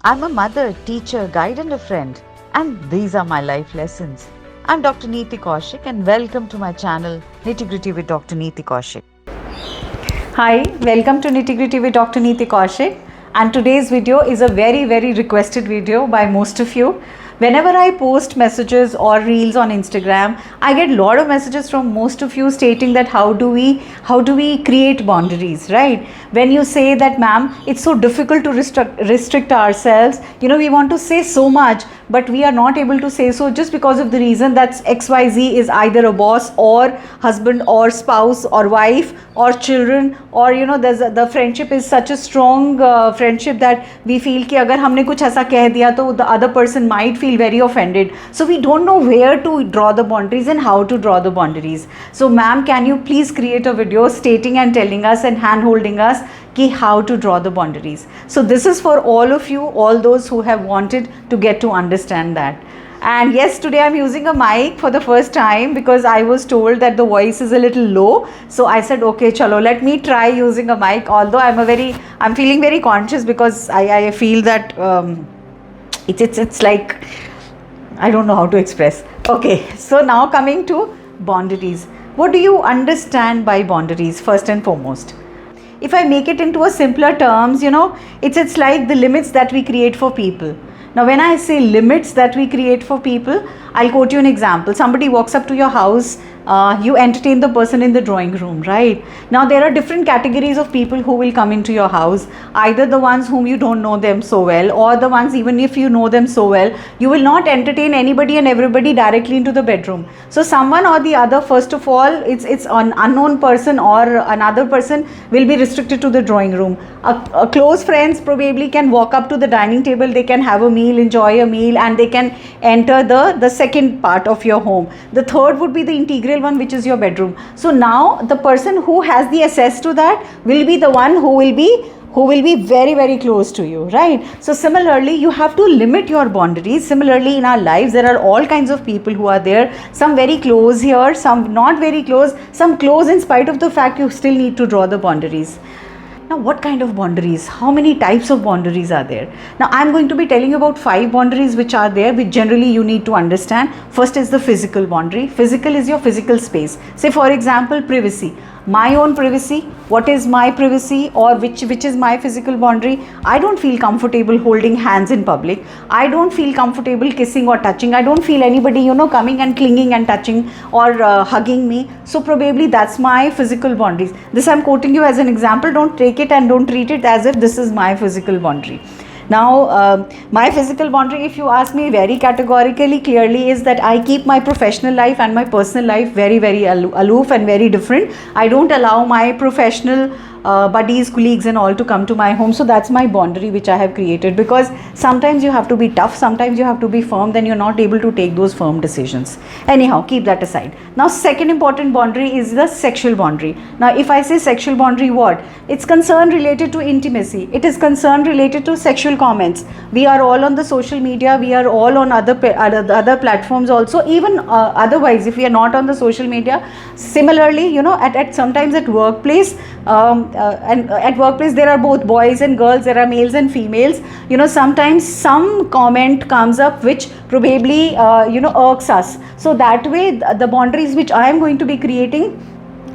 I'm a mother, teacher, guide, and a friend, and these are my life lessons. I'm Dr. Neeti Kaushik, and welcome to my channel Nitty Gritty with Dr. Neeti Kaushik. Hi, welcome to Nitty Gritty with Dr. Neeti Kaushik, and today's video is a very requested video by most of you. Whenever I post messages or reels on Instagram, I get a lot of messages from most of you stating that how do we create boundaries, right? When you say that, ma'am, it's so difficult to restrict ourselves, we want to say so much, but we are not able to say so just because of the reason that XYZ is either a boss or husband or spouse or wife or children, or the friendship is such a strong friendship that we feel कि अगर हमने कुछ ऐसा कह दिया तो the other person might feel very offended. So we don't know where to draw the boundaries and how to draw the boundaries. So ma'am, can you please create a video stating and telling us and hand holding us कि how to draw the boundaries. So this is for all of you, all those who have wanted to get to understand that. And yes, today I'm using a mic for the first time because I was told that the voice is a little low. So I said, okay, chalo, let me try using a mic. Although I'm feeling very conscious because I feel that it's like, I don't know how to express. Okay, so now coming to boundaries. What do you understand by boundaries first and foremost? If I make it into a simpler terms, it's like the limits that we create for people. Now, when I say limits that we create for people, I'll quote you an example. Somebody walks up to your house, you entertain the person in the drawing room, right? Now, there are different categories of people who will come into your house. Either the ones whom you don't know them so well, or the ones even if you know them so well, you will not entertain anybody and everybody directly into the bedroom. So, someone or the other, first of all, it's an unknown person or another person will be restricted to the drawing room. A close friends probably can walk up to the dining table, they can have a meal, enjoy a meal, and they can enter the second part of your home. The third would be the integral one, which is your bedroom. So now the person who has the access to that will be the one who will be very close to you, right? So similarly, you have to limit your boundaries. Similarly, in our lives, there are all kinds of people who are there, some very close here, some not very close, some close in spite of the fact you still need to draw the boundaries. Now, what kind of boundaries? How many types of boundaries are there? Now, I'm going to be telling you about 5 boundaries which are there, which generally you need to understand. First is the physical boundary. Physical is your physical space. Say, for example, privacy. My own privacy. What is my privacy, or which is my physical boundary? I don't feel comfortable holding hands in public. I don't feel comfortable kissing or touching. I don't feel anybody, coming and clinging and touching or hugging me. So probably that's my physical boundaries. This I'm quoting you as an example. Don't take it and don't treat it as if this is my physical boundary. Now, my physical boundary, if you ask me very categorically, clearly, is that I keep my professional life and my personal life very aloof and very different. I don't allow my professional buddies, colleagues and all to come to my home. So that's my boundary which I have created, because sometimes you have to be tough, sometimes you have to be firm, then you're not able to take those firm decisions. Anyhow, keep that aside. Now, second important boundary is the sexual boundary. Now, if I say sexual boundary, what? It's concern related to intimacy. It is concern related to sexual comments. We are all on the social media, we are all on other platforms also, even otherwise, if we are not on the social media. Similarly, at sometimes at workplace, and at workplace there are both boys and girls, there are males and females. Sometimes some comment comes up which probably irks us. So that way the boundaries which I am going to be creating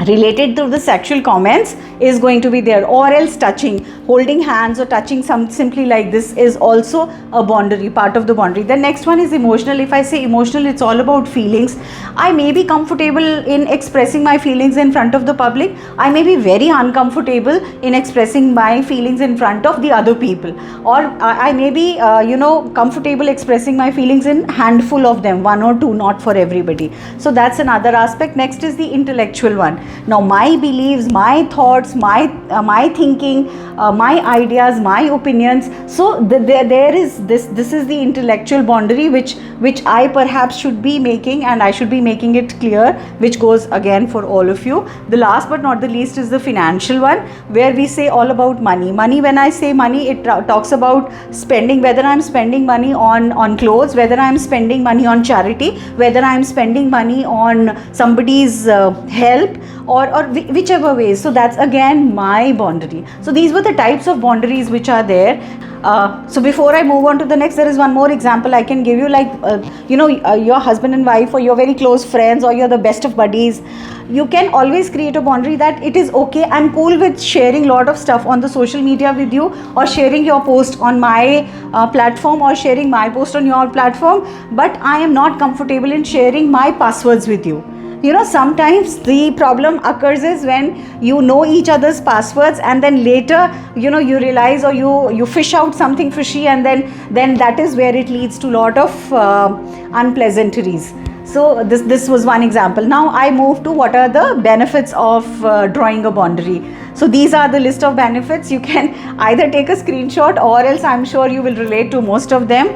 related to the sexual comments is going to be there, or else touching, holding hands or touching simply like this is also a boundary, part of the boundary. The next one is emotional. If I say emotional, it's all about feelings. I may be comfortable in expressing my feelings in front of the public. I may be very uncomfortable in expressing my feelings in front of the other people, or I may be comfortable expressing my feelings in handful of them, 1 or 2, not for everybody. So that's another aspect. Next is the intellectual one. Now, my beliefs, my thoughts, my thinking, my ideas, my opinions. So there is this is the intellectual boundary which I perhaps should be making, and I should be making it clear, which goes again for all of you. The last but not the least is the financial one, where we say all about money. When I say money, it talks about spending, whether I'm spending money on clothes, whether I'm spending money on charity, whether I'm spending money on somebody's help, or whichever ways. So that's again my boundary. So these were the types of boundaries which are there. So before I move on to the next, there is one more example I can give you, like your husband and wife, or your very close friends, or you're the best of buddies. You can always create a boundary that it is okay, I'm cool with sharing lot of stuff on the social media with you, or sharing your post on my platform, or sharing my post on your platform, but I am not comfortable in sharing my passwords with you. Sometimes the problem occurs is when you know each other's passwords, and then later you realize, or you fish out something fishy, and then that is where it leads to lot of unpleasantries. So this was one example. Now I move to what are the benefits of drawing a boundary. So these are the list of benefits. You can either take a screenshot, or else I'm sure you will relate to most of them.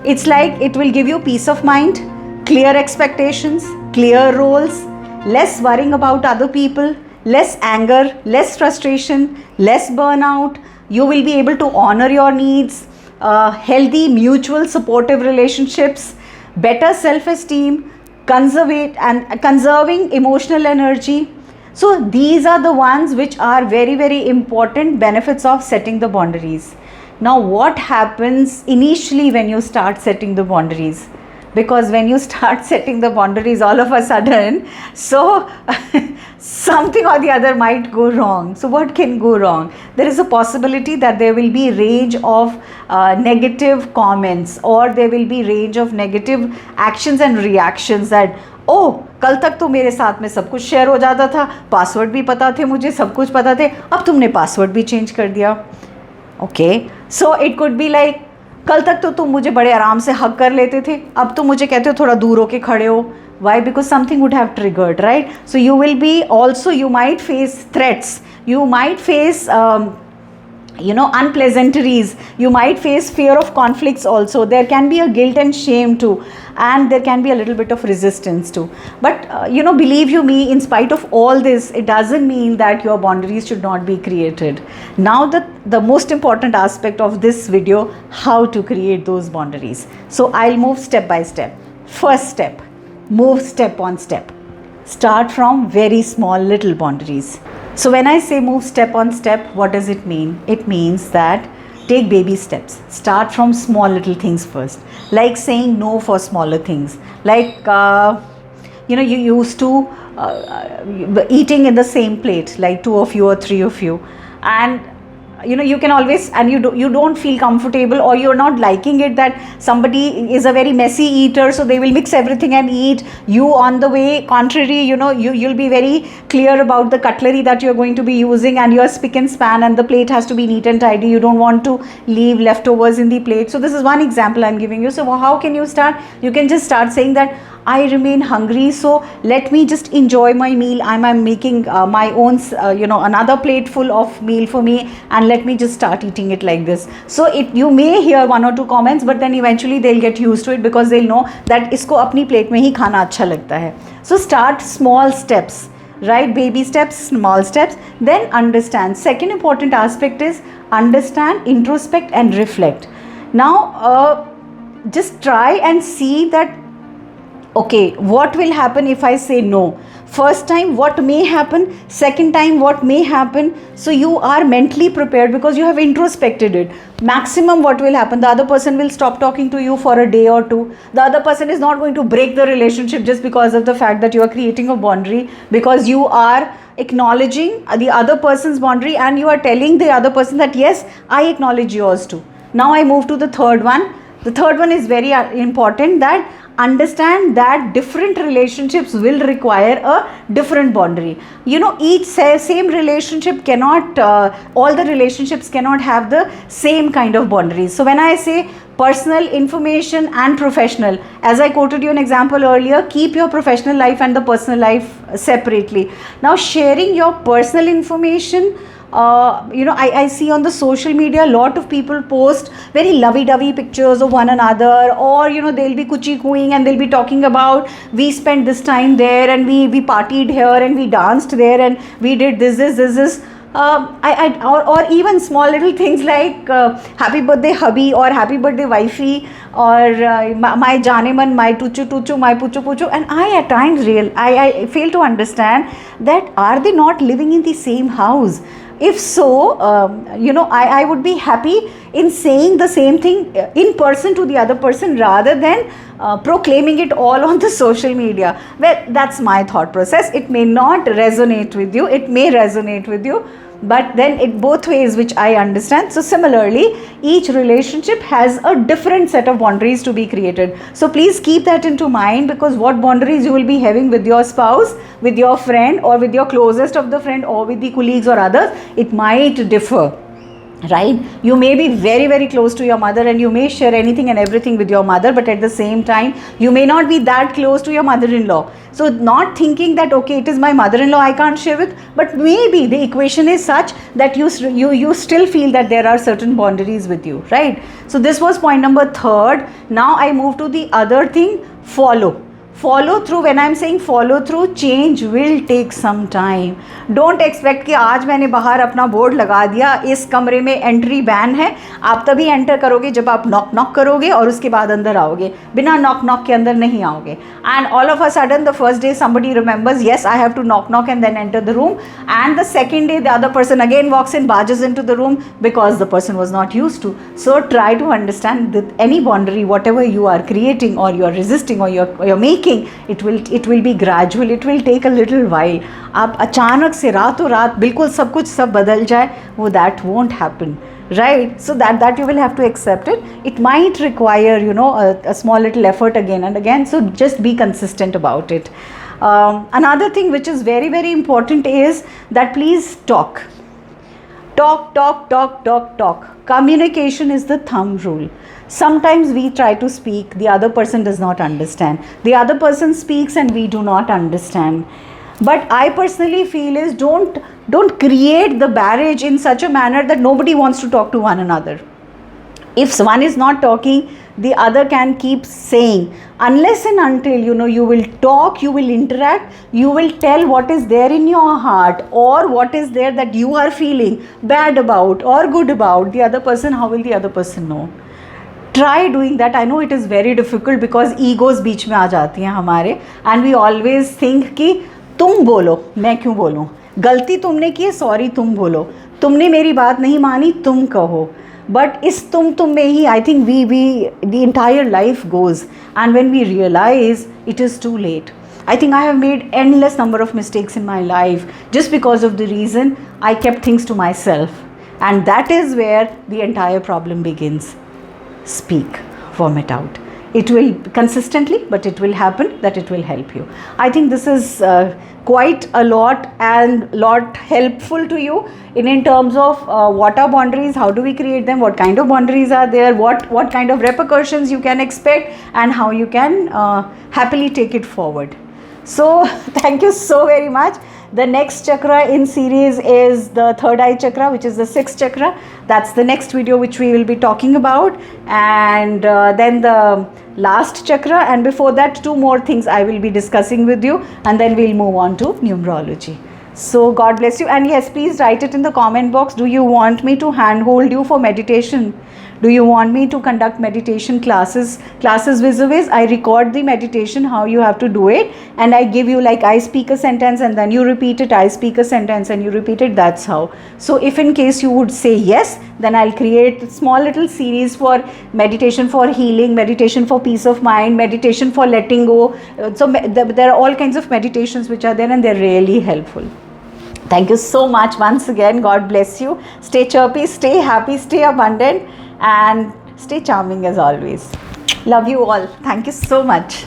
It's like it will give you peace of mind, clear expectations, clear roles, less worrying about other people, less anger, less frustration, less burnout. You will be able to honor your needs, healthy, mutual, supportive relationships, better self-esteem, conserving emotional energy. So these are the ones which are very, very important benefits of setting the boundaries. Now, what happens initially when you start setting the boundaries? Because when you start setting the boundaries, all of a sudden, so something or the other might go wrong. So what can go wrong? There is a possibility that there will be range of negative comments, or there will be range of negative actions and reactions that, कल तक तो मेरे साथ में सब कुछ share हो जाता था, पासवर्ड भी पता थे मुझे, सब कुछ पता थे, अब तुमने पासवर्ड भी चेंज कर दिया. Okay, so it could be like, कल तक तो तुम मुझे बड़े आराम से हग कर लेते थे, अब तुम मुझे कहते हो थोड़ा दूर होके खड़े हो. Why? Because something would have triggered, right? So you will be also, you might face threats, you might face unpleasantries, you might face fear of conflicts also. There can be a guilt and shame too, and there can be a little bit of resistance too. But believe you me, in spite of all this, it doesn't mean that your boundaries should not be created. Now the most important aspect of this video, how to create those boundaries. So I'll move step by step. First step, move step on step. Start from very small little boundaries. So when I say move step on step, what does it mean? It means that take baby steps. Start from small little things first. Like saying no for smaller things. Like, you used to eating in the same plate, like 2 of you or 3 of you. And you can always, and you don't feel comfortable, or you're not liking it that somebody is a very messy eater, so they will mix everything and eat. You, on the way contrary, you'll be very clear about the cutlery that you're going to be using, and your spick and span, and the plate has to be neat and tidy. You don't want to leave leftovers in the plate. So this is one example I'm giving you. So how can you start? You can just start saying that I remain hungry, so let me just enjoy my meal. I'm making my own, another plate full of meal for me, and let me just start eating it like this. So you may hear 1 or 2 comments, but then eventually they'll get used to it, because they'll know that isko apni plate mein hi khana acha lagta hai. So start small steps, right? Baby steps, small steps, then understand. Second important aspect is understand, introspect and reflect. Now just try and see that, okay, what will happen if I say no? First time, what may happen? Second time, what may happen? So you are mentally prepared, because you have introspected it. Maximum what will happen? The other person will stop talking to you for a day or 2. The other person is not going to break the relationship just because of the fact that you are creating a boundary, because you are acknowledging the other person's boundary, and you are telling the other person that yes, I acknowledge yours too. Now I move to the third one. The third one is very important, that understand that different relationships will require a different boundary. Each same relationship cannot, all the relationships cannot have the same kind of boundaries. So when I say personal, information and professional, as I quoted you an example earlier, keep your professional life and the personal life separately. Now sharing your personal information, I see on the social media, a lot of people post very lovey-dovey pictures of one another, or they'll be kuchi-cooing and they'll be talking about, we spent this time there, and we partied here, and we danced there, and we did this. or even small little things like happy birthday hubby or happy birthday wifey or my janeman, my tuchu tuchu, my puchu puchu, and I at times I fail to understand that are they not living in the same house? If so, I would be happy in saying the same thing in person to the other person rather than proclaiming it all on the social media. Well, that's my thought process. It may not resonate with you, it may resonate with you, but then it both ways, which I understand. So similarly, each relationship has a different set of boundaries to be created. So please keep that into mind, because what boundaries you will be having with your spouse, with your friend, or with your closest of the friend, or with the colleagues or others, it might differ. Right? You may be very, very close to your mother and you may share anything and everything with your mother, but at the same time, you may not be that close to your mother-in-law. So not thinking that, okay, it is my mother-in-law I can't share with, but maybe the equation is such that you still feel that there are certain boundaries with you, right? So this was point number 3. Now I move to the other thing, follow through. When I'm saying follow through, change will take some time. Don't expect कि आज मैंने बाहर अपना board लगा दिया, इस कमरे में एंट्री बैन है, आप तभी एंटर करोगे जब आप नॉक करोगे और उसके बाद अंदर आओगे. बिना नॉक के अंदर नहीं आओगे. And all of a sudden the first day somebody remembers, yes, I have to knock and then enter the room, and the second day the other person again walks in, barges into the room, because the person was not used to. So try to understand that any boundary, whatever you are creating or you are resisting or you're making, it will be gradual, it will take a little while. आप अचानक से रातों रात बिल्कुल सब कुछ सब बदल जाए, वो that won't happen, right? So that you will have to accept it. It might require, a small little effort again and again, so just be consistent about it. Another thing which is very, very important is that please talk. Communication is the thumb rule. Sometimes we try to speak, the other person does not understand. The other person speaks and we do not understand. But I personally feel is don't create the barrage in such a manner that nobody wants to talk to one another. If one is not talking, the other can keep saying, unless and until you will talk, you will interact, you will tell what is there in your heart or what is there that you are feeling bad about or good about the other person. How will the other person know? Try doing that. I know it is very difficult because egos बीच में आ जाती हैं हमारे, and we always think कि तुम बोलो, मैं क्यों बोलूँ, गलती तुमने की है, सॉरी तुम बोलो, तुमने मेरी बात नहीं मानी, तुम कहो. But इस तुम में ही I think the entire life goes, and when we realize it is too late. I think I have made endless number of mistakes in my life just because of the reason I kept things to myself, and that is where the entire problem begins. Speak, vomit out. It will consistently, but it will happen that it will help you. I think this is quite a lot helpful to you in terms of what are boundaries, how do we create them, what kind of boundaries are there, what kind of repercussions you can expect, and how you can happily take it forward. So thank you so very much. The next chakra in series is the third eye chakra, which is the 6th chakra. That's the next video which we will be talking about. And then the last chakra, and before that 2 more things I will be discussing with you, and then we'll move on to numerology. So God bless you, and yes, please write it in the comment box. Do you want me to handhold you for meditation? Do you want me to conduct meditation classes vis-a-vis? I record the meditation, how you have to do it, and I give you, like, I speak a sentence and then you repeat it, I speak a sentence and you repeat it, that's how. So if in case you would say yes, then I'll create small little series for meditation for healing, meditation for peace of mind, meditation for letting go. So there are all kinds of meditations which are there, and they're really helpful. Thank you so much once again. God bless you. Stay chirpy, stay happy, stay abundant, and stay charming as always. Love you all. Thank you so much.